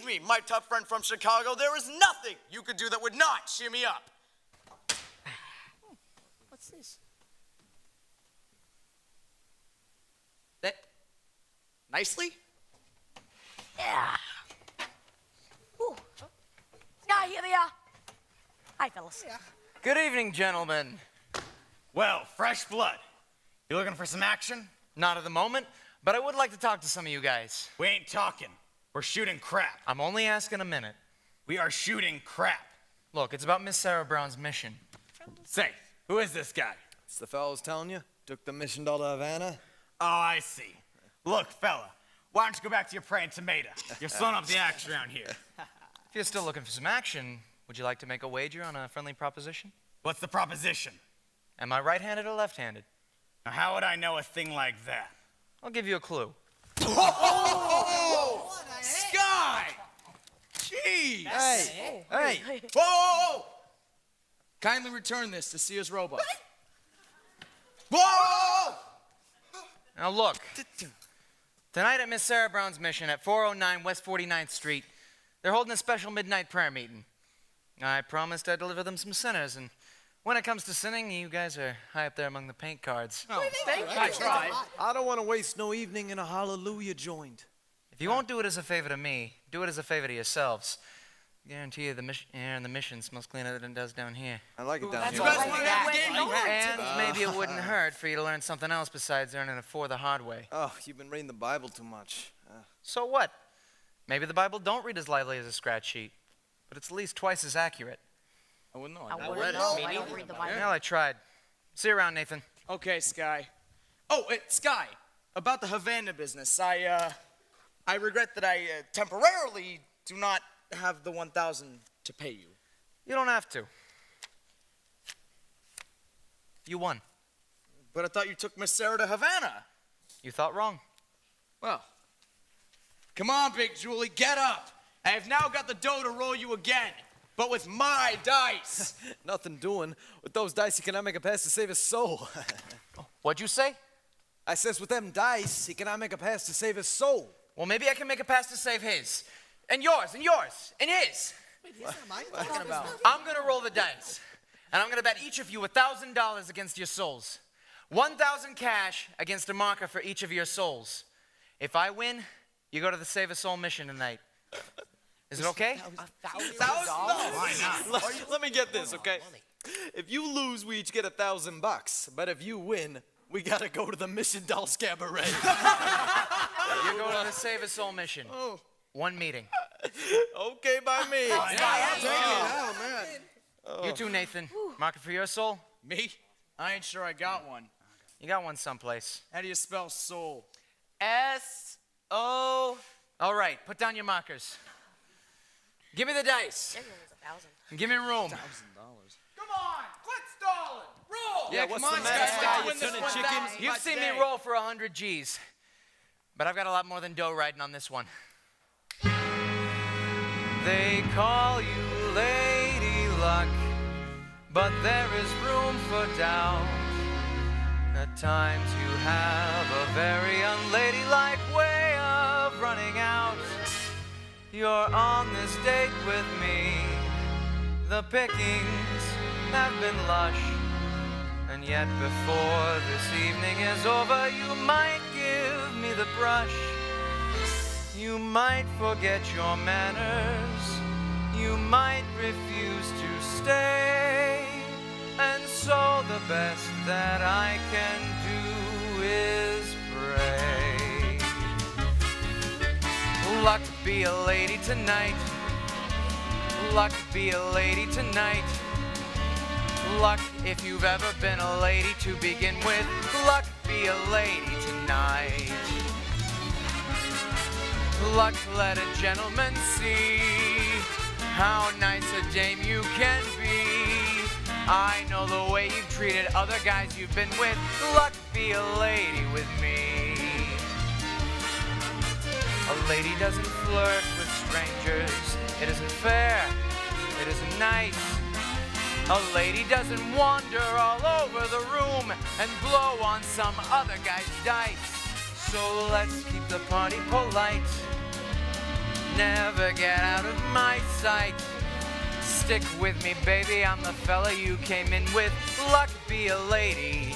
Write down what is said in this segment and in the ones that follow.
Believe me, my tough friend from Chicago, there is nothing you could do that would not cheer me up. What's this? That nicely? Yeah. Ooh. Sky, here they are. Hi, fellas. Yeah. Good evening, gentlemen. Well, fresh blood. You looking for some action? Not at the moment, but I would like to talk to some of you guys. We ain't talking. We're shooting crap. I'm only asking a minute. We are shooting crap. Look, it's about Miss Sarah Brown's mission. Say, who is this guy? It's the fellow I was telling you. Took the mission doll to Havana. Oh, I see. Look, fella, why don't you go back to your praying tomato? You're slowing up the action around here. If you're still looking for some action, would you like to make a wager on a friendly proposition? What's the proposition? Am I right-handed or left-handed? Now, how would I know a thing like that? I'll give you a clue. Oh! Sky! Jeez! Hey! Hey! Whoa! Kindly return this to Sears Roebuck. Whoa! Now look, tonight at Miss Sarah Brown's mission at 409 West 49th Street, they're holding a special midnight prayer meeting. I promised I'd deliver them some sinners, and when it comes to sinning, you guys are high up there among the paint cards. Oh, I tried. I don't want to waste no evening in a hallelujah joint. If you won't do it as a favor to me, do it as a favor to yourselves. I guarantee you the air in the mission smells cleaner than it does down here. I like it down here. And maybe it wouldn't hurt for you to learn something else besides earning it for the hard way. Oh, you've been reading the Bible too much. So what? Maybe the Bible don't read as lively as a scratch sheet, but it's at least twice as accurate. I wouldn't know. I wouldn't know. I don't read the Bible. Well, I tried. See you around, Nathan. Okay, Sky. Oh, Sky, about the Havana business. I regret that I temporarily do not have the 1,000 to pay you. You don't have to. You won. But I thought you took Miss Sarah to Havana. You thought wrong. Well, come on, Big Julie, get up. I have now got the dough to roll you again, but with my dice. Nothing doing. With those dice, he cannot make a pass to save his soul. What'd you say? I says with them dice, he cannot make a pass to save his soul. Well, maybe I can make a pass to save his. And yours, and yours, and his. I'm gonna roll the dice. And I'm gonna bet each of you $1,000 against your souls. 1,000 cash against a marker for each of your souls. If I win, you go to the Save a Soul mission tonight. Is it okay? $1,000? Why not? Let me get this, okay? If you lose, we each get $1,000. But if you win, we gotta go to the Mission Dolls Cabaret. You go to the Save a Soul mission. Oh. One meeting. Okay by me. You too, Nathan. Marker for your soul? Me? I ain't sure I got one. You got one someplace. How do you spell soul? S-O. All right, put down your markers. Give me the dice. Genuine is 1,000. And give me room. Come on, quit stalling. Roll. Yeah, come what's on, the matter, Sky? Sky? You Win this turning 1,000 chickens? You've seen me roll for 100 G's. But I've got a lot more than dough riding on this one. They call you Lady Luck, but there is room for doubt. At times you have a very unladylike way of running out. You're on this date with me. The pickings have been lush, and yet before this evening is over, you might give me the brush. You might forget your manners. You might refuse to stay. And so the best that I can do is pray. Luck be a lady tonight. Luck be a lady tonight. Luck if you've ever been a lady to begin with. Luck be a lady tonight. Luck let a gentleman see how nice a dame you can be. I know the way you've treated other guys you've been with. Luck be a lady with me. A lady doesn't flirt with strangers. It isn't fair. It isn't nice. A lady doesn't wander all over the room and blow on some other guy's dice. So let's keep the party polite. Never get out of my sight. Stick with me, baby, I'm the fella you came in with. Luck be a lady.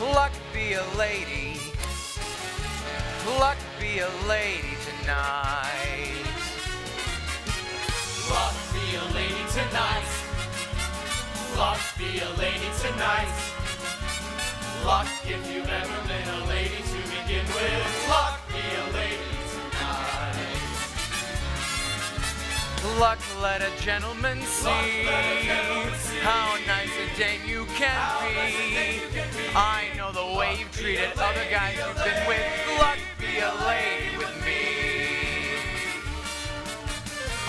Luck be a lady. Luck be a lady tonight. Luck be a lady tonight. Luck be a lady tonight. Luck if you've ever been a lady to begin with. Luck be a lady tonight. Luck let a gentleman see how nice a dame you can be. I know the way you've treated other guys you've been with. Luck be a lady with me.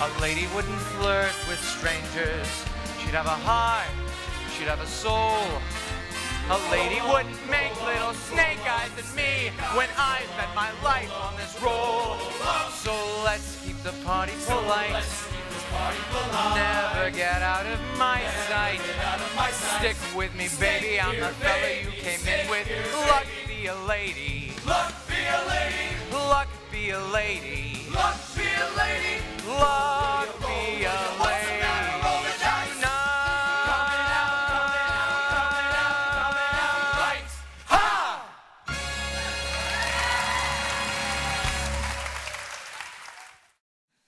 A lady wouldn't flirt with strangers. She'd have a heart, she'd have a soul. A lady wouldn't make little snake eyes at me when I bet my life on this roll. So let's keep the party polite. Never get out of my sight. Stick with me, baby, I'm the fella you came in with. Luck be a lady. Luck be a lady. Luck be a lady. Luck be a lady. Luck be a lady.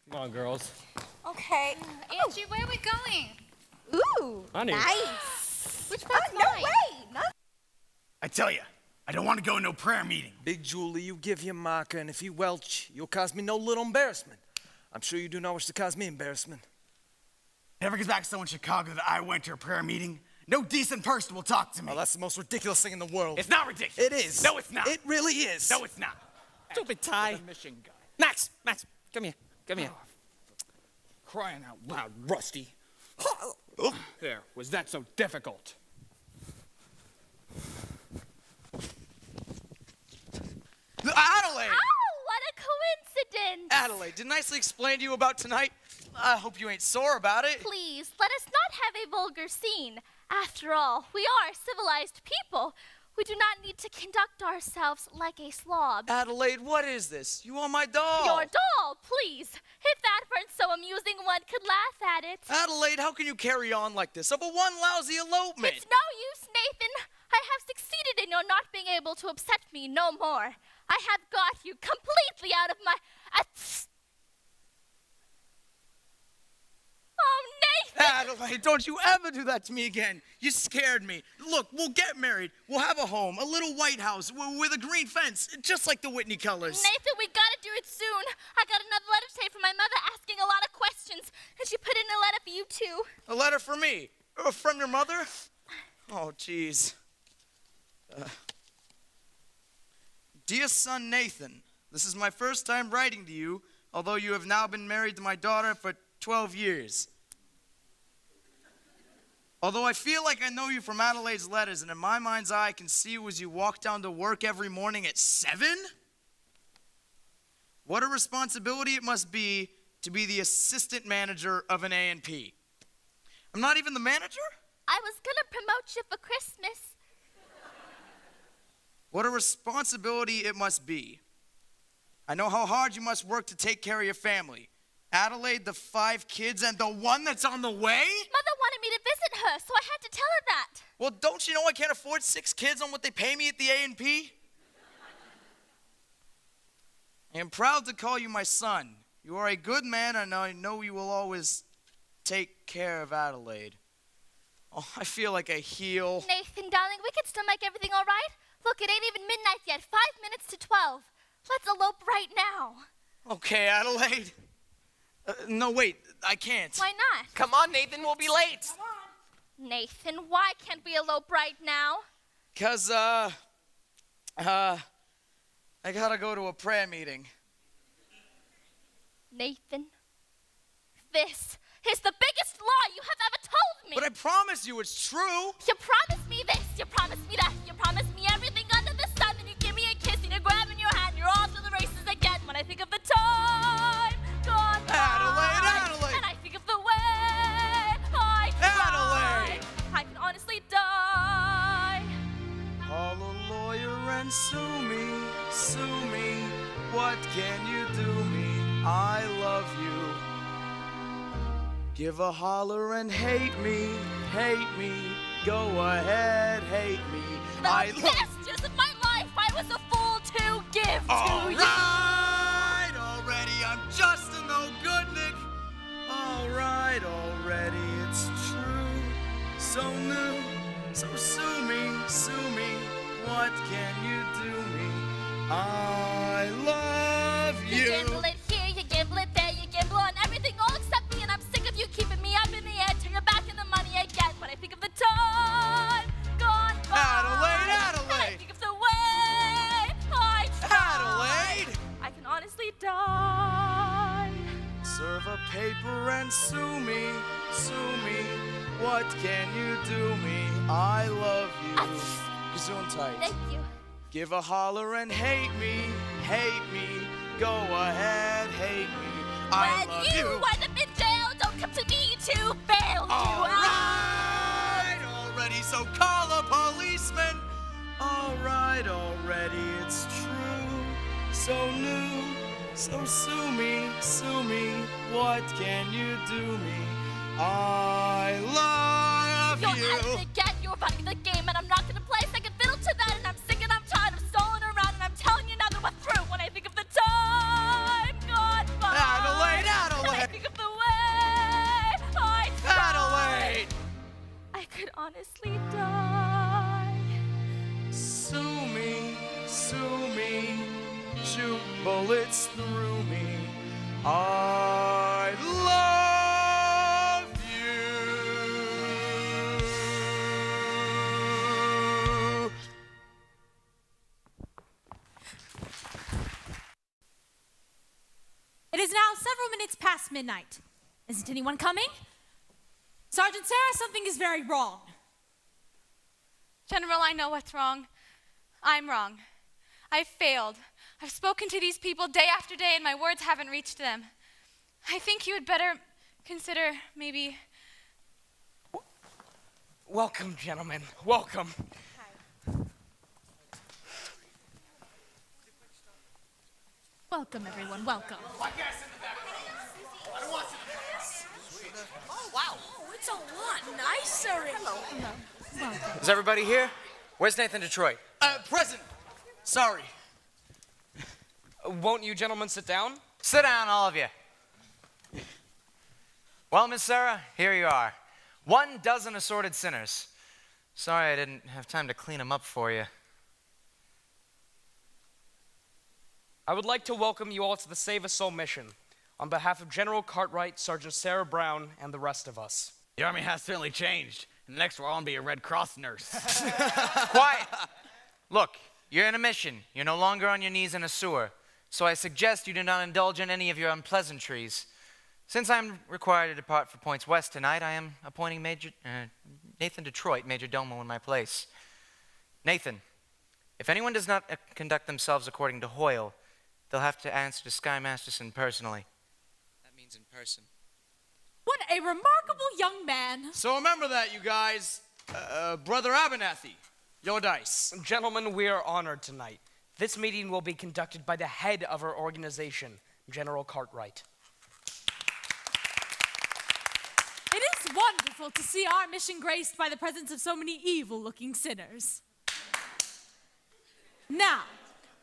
Come on, girls. Okay. Angie, where are we going? Ooh. Honey. Nice. Which part's No mine? way. No. I tell you, I don't want to go to no prayer meeting. Big Julie, you give him marker, and if you welch, you'll cause me no little embarrassment. I'm sure you do not wish to cause me embarrassment. Never gets back to someone in Chicago that I went to a prayer meeting. No decent person will talk to me. Oh, that's the most ridiculous thing in the world. It's not ridiculous. It is. No, it's not. It really is. No, it's not. Stupid Ty. Mission guy. Max, come here. Come here. Crying out loud, Rusty. There, was that so difficult? Adelaide! Oh, what a coincidence! Adelaide, didn't I nicely explain to you about tonight? I hope you ain't sore about it. Please, let us not have a vulgar scene. After all, we are civilized people. We do not need to conduct ourselves like a slob. Adelaide, what is this? You want my doll? Your doll, please. If that weren't so amusing, one could laugh at it. Adelaide, how can you carry on like this over one lousy elopement? It's no use, Nathan. I have succeeded in your not being able to upset me no more. I have got you completely out of my... Oh, Nathan! Adelaide, don't you ever do that to me again. You scared me. Look, we'll get married. We'll have a home, a little white house with a green fence, just like the Whitney colors. Nathan, we gotta do it soon. I got another letter today from my mother asking a lot of questions, and she put in a letter for you too. A letter for me? From your mother? Oh, jeez. Dear son Nathan, this is my first time writing to you, although you have now been married to my daughter for 12 years. Although I feel like I know you from Adelaide's letters, and in my mind's eye I can see you as you walk down to work every morning at 7? What a responsibility it must be to be the assistant manager of an A&P. I'm not even the manager? I was gonna promote you for Christmas. What a responsibility it must be. I know how hard you must work to take care of your family. Adelaide, the 5 kids, and the one that's on the way? Mother wanted me to visit her, so I had to tell her that. Well, don't you know I can't afford 6 kids on what they pay me at the A&P? I am proud to call you my son. You are a good man, and I know you will always take care of Adelaide. Oh, I feel like a heel. Nathan, darling, we can still make everything all right. Look, it ain't even midnight yet. 5 minutes to 12. Let's elope right now. Okay, Adelaide. No, wait, I can't. Why not? Come on, Nathan, we'll be late. Nathan, why can't we elope right now? 'Cause, I gotta go to a prayer meeting. Nathan, this is the biggest lie you have ever told me. But I promise you it's true. You promised me this, you promised me that, you promised me everything under the sun, and you give me a kiss and you grab in your hand, and you're off to the races again. When I think of the time gone by, Adelaide! and I think of the way I Adelaide! cried, I can honestly die. Call a lawyer and sue me, sue me. What can you do me? love you. Give a holler and hate me, go ahead, hate me. The best years of my life I was a fool to give to you. Alright, already, I'm just a no good Nick. Alright, already, it's true. So new, so sue me, what can you do me? I love you. You gamble it here, you gamble it there, you gamble on everything all except me, and I'm sick of you keeping me up in the air, turning back in the money I get when I think of the time gone by. Adelaide, And I Adelaide! think of the way I tried. Adelaide! I can honestly die. Serve a paper and sue me, what can you do me? I love you. Gesundheit. Thank you. Give a holler and hate me, go ahead, hate me. I When love you you. wind up in jail, don't come to me to bail you out. Alright, already, so call a policeman. Alright, already, it's true. So new, so sue me, what can you do me? I love You're you. out of the get, you're running the game, and I'm not gonna play second fiddle to that, and I'm sick and I'm tired of stalling around, and I'm telling you now that we're through when I think of the time gone by. Adelaide, And I Adelaide! think of the way I tried. Adelaide! I could honestly die. Sue me, shoot bullets through me. I love you. It is now several minutes past midnight. Isn't anyone coming? Sergeant Sarah, something is very wrong. General, I know what's wrong. I'm wrong. I've failed. I've spoken to these people day after day, and my words haven't reached them. I think you had better consider maybe... Welcome, gentlemen. Welcome. Welcome, everyone, welcome. It's a lot nicer in Is everybody here? Where's Nathan Detroit? Present. Sorry. Won't you gentlemen sit down? Sit down, all of you. Well, Miss Sarah, here you are. 12 assorted sinners. Sorry I didn't have time to clean them up for you. I would like to welcome you all to the Save a Soul mission on behalf of General Cartwright, Sergeant Sarah Brown, and the rest of us. The Army has certainly changed. Next, we're all gonna be a Red Cross nurse. Quiet! Look, you're in a mission. You're no longer on your knees in a sewer. So I suggest you do not indulge in any of your unpleasantries. Since I'm required to depart for Points West tonight, I am appointing Nathan Detroit Major Domo in my place. Nathan, if anyone does not conduct themselves according to Hoyle, they'll have to answer to Sky Masterson personally. That means in person. What a remarkable young man. So remember that, you guys. Brother Abernathy, your dice. Gentlemen, we are honored tonight. This meeting will be conducted by the head of our organization, General Cartwright. It is wonderful to see our mission graced by the presence of so many evil-looking sinners. Now,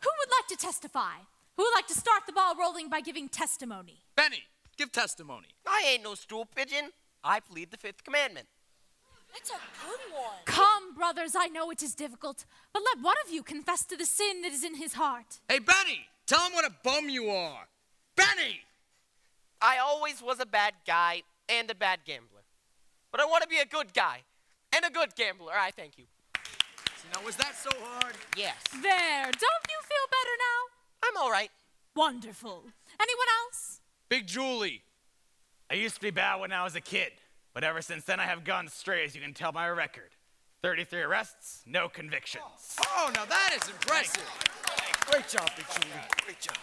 who would like to testify? Who would like to start the ball rolling by giving testimony? Benny, give testimony. I ain't no stool pigeon. I plead the 5th commandment. That's a good one. Come, brothers, I know it is difficult, but let one of you confess to the sin that is in his heart. Hey, Benny, tell him what a bum you are. Benny! I always was a bad guy and a bad gambler. But I want to be a good guy and a good gambler. I thank you. Now, was that so hard? Yes. There, don't you feel better now? I'm all right. Wonderful. Anyone else? Big Julie. I used to be bad when I was a kid, but ever since then I have gone straight, as you can tell by my record. 33 arrests, no convictions. Oh, now that is impressive. Great job, Big Julie. Great job.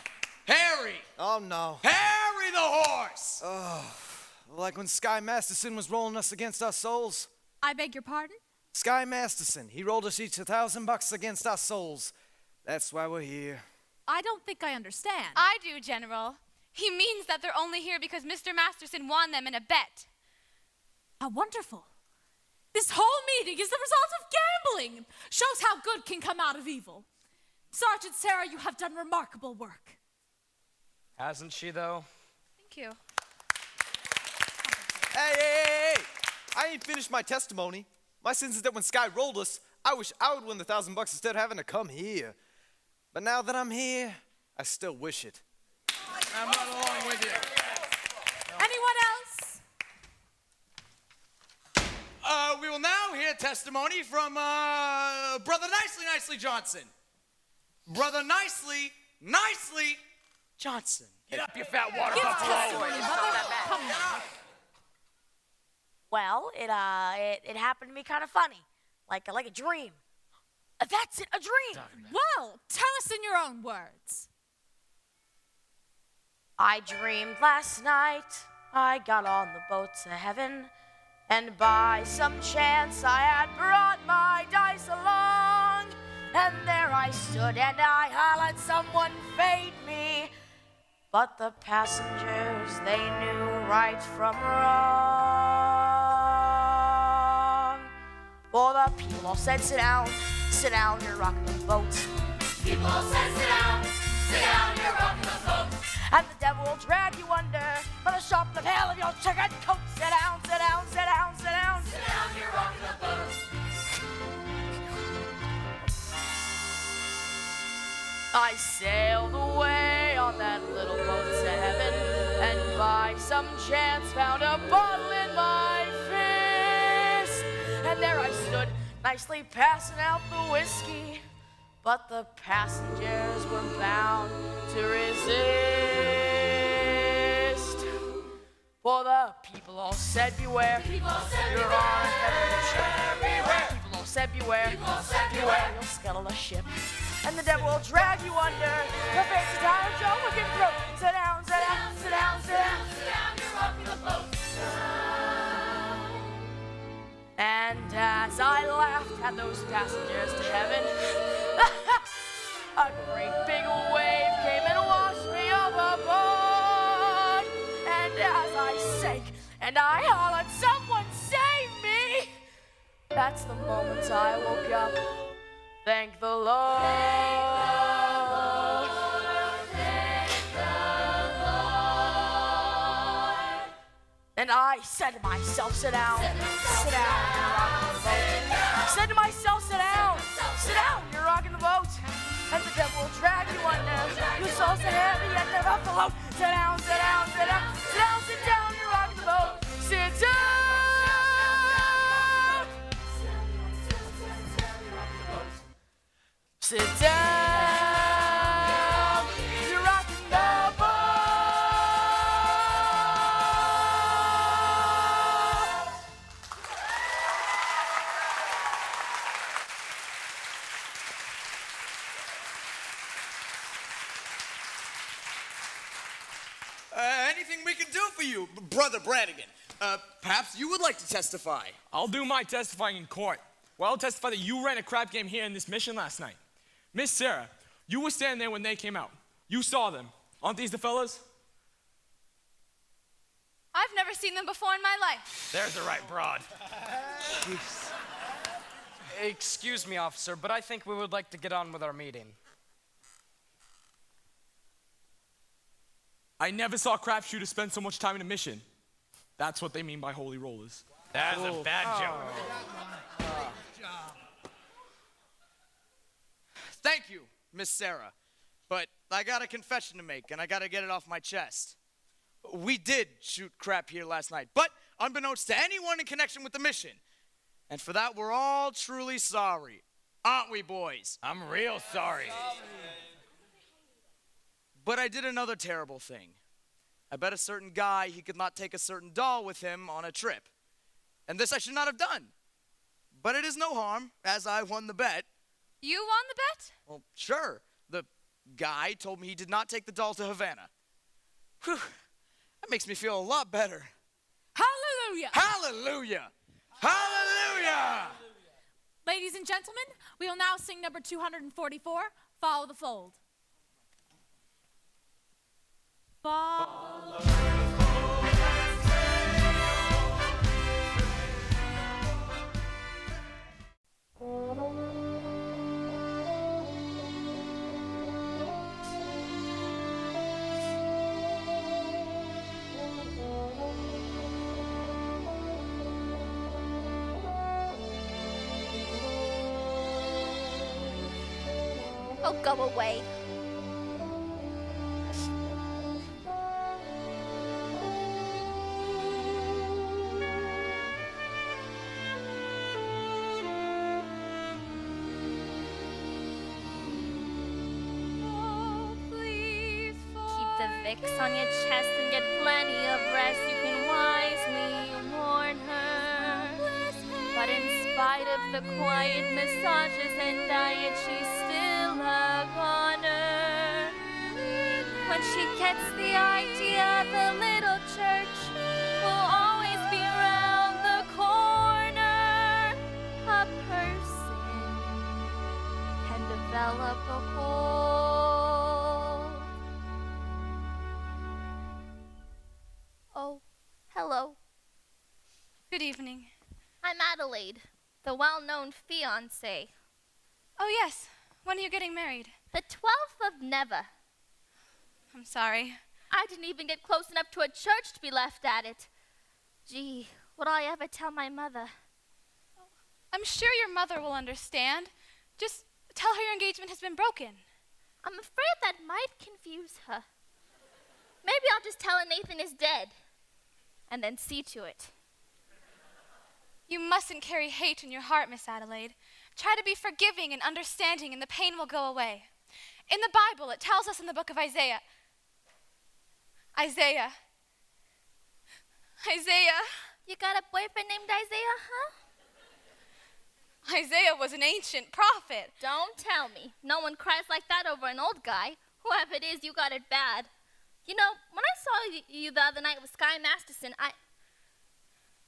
Harry! Oh, no. Harry the horse! Like when Sky Masterson was rolling us against our souls. I beg your pardon? Sky Masterson, he rolled us each $1,000 against our souls. That's why we're here. I don't think I understand. I do, General. He means that they're only here because Mr. Masterson won them in a bet. How wonderful. This whole meeting is the result of gambling. Shows how good can come out of evil. Sergeant Sarah, you have done remarkable work. Hasn't she, though? Thank you. Hey! I ain't finished my testimony. My sins is that when Sky rolled us, I wish I would win the $1,000 instead of having to come here. But now that I'm here, I still wish it. I'm right along with you. Anyone else? We will now hear testimony from Brother Nicely Johnson. Brother Nicely Johnson. Get up, you fat water Give buffalo. testimony, Mother. Come on. Well, it happened to me kind of funny, like a dream. That's it, a dream. Well, tell us in your own words. I dreamed last night I got on the boat to heaven, and by some chance I had brought my dice along, and there I stood and I hollered, someone fade me. But the passengers, they knew right from wrong. For the people all said, sit down, you're rocking the boat. People said, sit down, you're rocking the boat. And the devil will drag you under by the sharp lapel of your checkered coat. Sit down, sit down, sit down, sit down. Sit down, you're rocking the boat. I sailed away on that little boat to heaven, and by some chance found a bottle in my fist. And there I stood, nicely passing out the whiskey, but the passengers were bound to resist. For the people all said, beware, People said, you're on heaven's ship. beware. People all said, beware, People said, beware. you'll scuttle a ship. And the devil will drag you under. Your face is down, Joe, we can throw. Sit down, sit down, sit down, sit down. Sit down, you're rocking the boat. And as I laughed at those passengers to heaven, a great big wave came and washed me overboard. And as I sank and I hollered, someone save me, that's the moment I woke up. Thank the Lord. And I said to myself, sit down, you're rocking the boat. I said to myself, sit down, you're rocking the boat. And the devil will drag you under. Your soul's so heavy and never float. Sit down, sit down, sit down, sit down, sit down, you're rocking the boat. Sit down. Sit down, you're rocking the boat. Anything we can do for you, Brother Brannigan? Perhaps you would like to testify. I'll do my testifying in court. Well, I'll testify that you ran a crap game here in this mission last night. Miss Sarah, you were standing there when they came out. You saw them. Aren't these the fellas? I've never seen them before in my life. There's the right broad. Excuse me, officer, but I think we would like to get on with our meeting. I never saw crapshooters spend so much time in a mission. That's what they mean by holy rollers. That's a bad joke. Thank you, Miss Sarah. But I got a confession to make, and I got to get it off my chest. We did shoot crap here last night, but unbeknownst to anyone in connection with the mission. And for that, we're all truly sorry. Aren't we, boys? I'm real sorry. But I did another terrible thing. I bet a certain guy he could not take a certain doll with him on a trip. And this I should not have done. But it is no harm, as I won the bet. You won the bet? Well, sure. The guy told me he did not take the doll to Havana. Whew. That makes me feel a lot better. Hallelujah! Hallelujah! Hallelujah! Ladies and gentlemen, we will now sing number 244, Follow the Fold. Ball. Oh, go away. Oh, please, Keep the Vicks on your chest and get plenty of rest. You can wisely warn her. But in spite of the quiet massages and diet, she's still a goner. When she gets the idea the little church will always be around the corner, a person can develop a cold. Oh, hello. Good evening. I'm Adelaide, the well-known fiancé. Oh, yes. When are you getting married? The 12th of never. I'm sorry. I didn't even get close enough to a church to be left at it. Gee, would I ever tell my mother? I'm sure your mother will understand. Just tell her your engagement has been broken. I'm afraid that might confuse her. Maybe I'll just tell her Nathan is dead, and then see to it. You mustn't carry hate in your heart, Miss Adelaide. Try to be forgiving and understanding, and the pain will go away. In the Bible, it tells us in the book of Isaiah. You got a boyfriend named Isaiah, huh? Isaiah was an ancient prophet. Don't tell me. No one cries like that over an old guy. Whoever it is, you got it bad. You know, when I saw you the other night with Sky Masterson,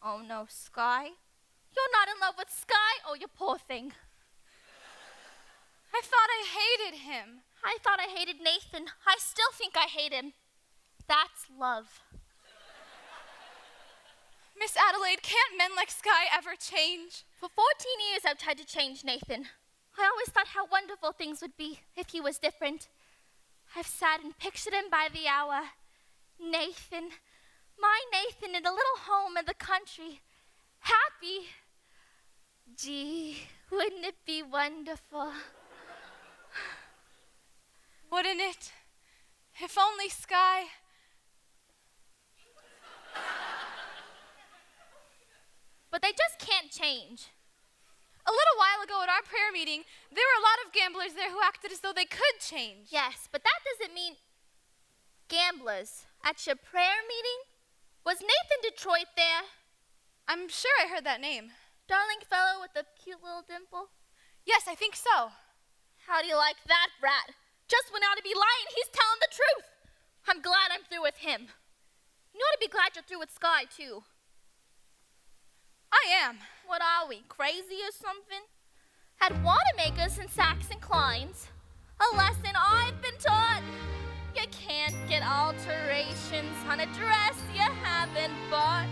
Oh no, Sky? You're not in love with Sky? Oh, you poor thing. I thought I hated him. I thought I hated Nathan. I still think I hate him. That's love. Miss Adelaide, can't men like Sky ever change? For 14 years I've tried to change Nathan. I always thought how wonderful things would be if he was different. I've sat and pictured him by the hour. Nathan, my Nathan in a little home in the country. Happy. Gee, wouldn't it be wonderful? Wouldn't it? If only Sky... But they just can't change. A little while ago at our prayer meeting, there were a lot of gamblers there who acted as though they could change. Yes, but that doesn't mean... Gamblers, at your prayer meeting? Was Nathan Detroit there? I'm sure I heard that name. Darling fellow with the cute little dimple? Yes, I think so. How do you like that, brat? Just when I ought to be lying, he's telling the truth. I'm glad I'm through with him. You ought to be glad you're through with Sky, too. I am. What are we, crazy or something? At Wanamaker's and Saks and Klein's, a lesson I've been taught. You can't get alterations on a dress you haven't bought.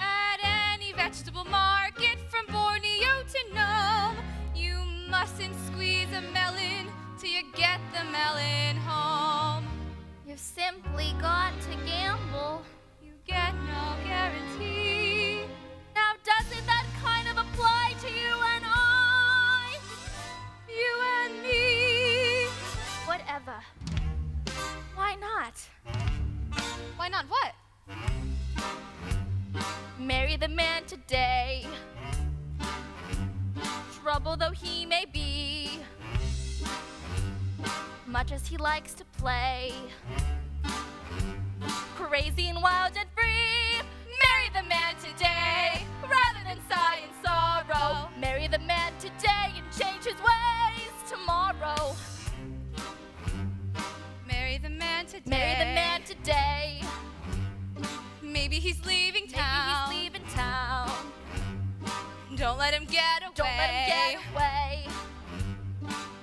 At any vegetable market from Borneo to Nome, you mustn't squeeze a melon till you get the melon home. You've simply got to gamble. You get no guarantee. Now doesn't that kind of apply to you and I? You and me. Whatever. Why not? Why not what? Marry the man today. Trouble though he may be, much as he likes to play, crazy and wild and free. Marry the man today, rather than sigh in sorrow. Marry the man today and change his ways tomorrow. Marry the man today. Marry the man today. Maybe he's leaving town. Maybe he's leaving town. Don't let him get away. Don't let him get away.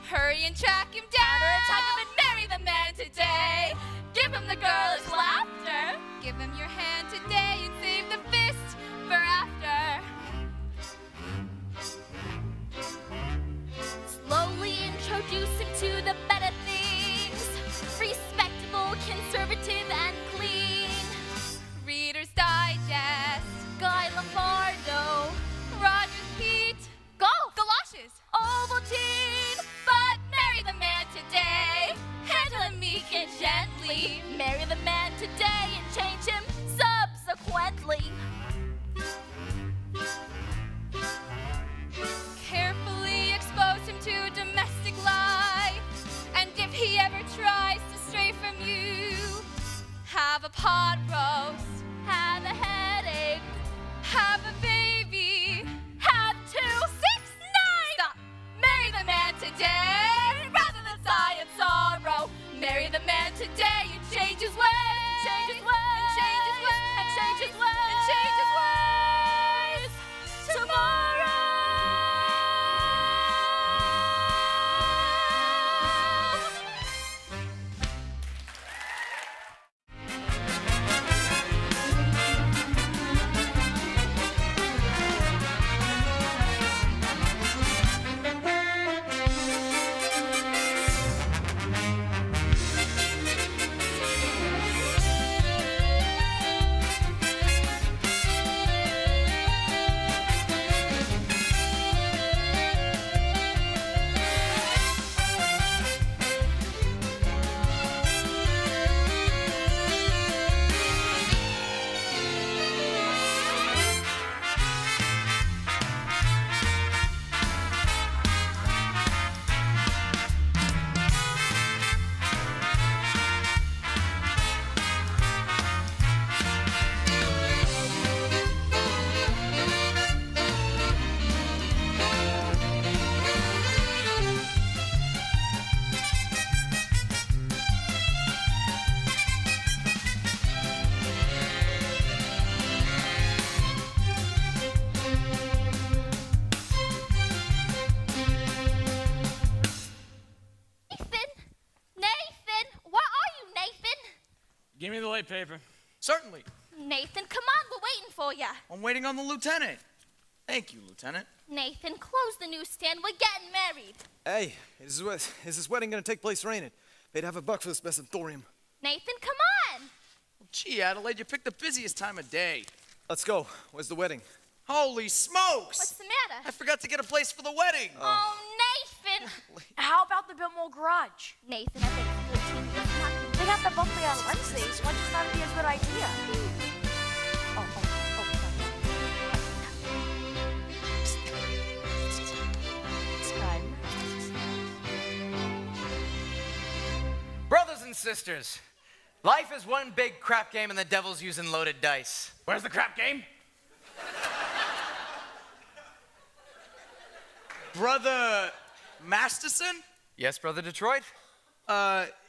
Hurry and track him down. Counterattack him and marry the man today. Give him the girlish laughter. Give him your hand today and save the fist for after. Slowly introduce him to the better things. Respectable, conservative, and clean. Reader's Digest. Guy Lombardo. Rogers Pete. Golf. Galoshes. Ovaltine. But marry the man today. Handle him meek and gently. Marry the man today and change him subsequently. Carefully expose him to domestic life. And if he ever tries to stray from you, have a pot roast. Have a headache. Have a baby. Have 2, 6, 9. Stop. Marry the man today rather than sigh in sorrow. Marry the man today and change his ways. Change his ways. And change his ways. And change his ways. And change his ways. Tomorrow. Nathan, where are you, Nathan? Give me the late paper. Certainly. Nathan, come on, we're waiting for you. I'm waiting on the lieutenant. Thank you, Lieutenant. Nathan, close the newsstand. We're getting married. Hey, is this wedding gonna take place raining? They'd have a buck for this mess of thorium. Nathan, come on. Gee, Adelaide, you picked the busiest time of day. Let's go. Where's the wedding? Holy smokes! What's the matter? I forgot to get a place for the wedding. Oh, Nathan. How about the Biltmore Garage? Nathan, I think it's 14 years lucky. They got the buffet on Wednesdays. Why just not be a good idea? Brothers and sisters, life is one big crap game and the devil's using loaded dice. Where's the crap game? Brother Masterson? Yes, Brother Detroit?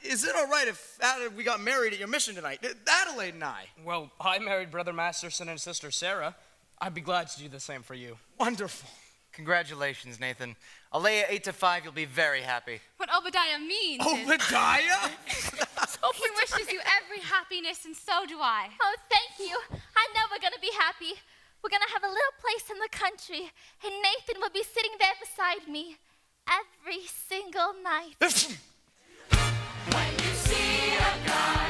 Is it all right if we got married at your mission tonight? Adelaide and I. Well, I married Brother Masterson and Sister Sarah. I'd be glad to do the same for you. Wonderful. Congratulations, Nathan. I'll lay you 8 to 5. You'll be very happy. What Obadiah means is Obadiah? he wishes you every happiness, and so do I. Oh, thank you. I know we're gonna be happy. We're gonna have a little place in the country, and Nathan will be sitting there beside me every single night. When you see a guy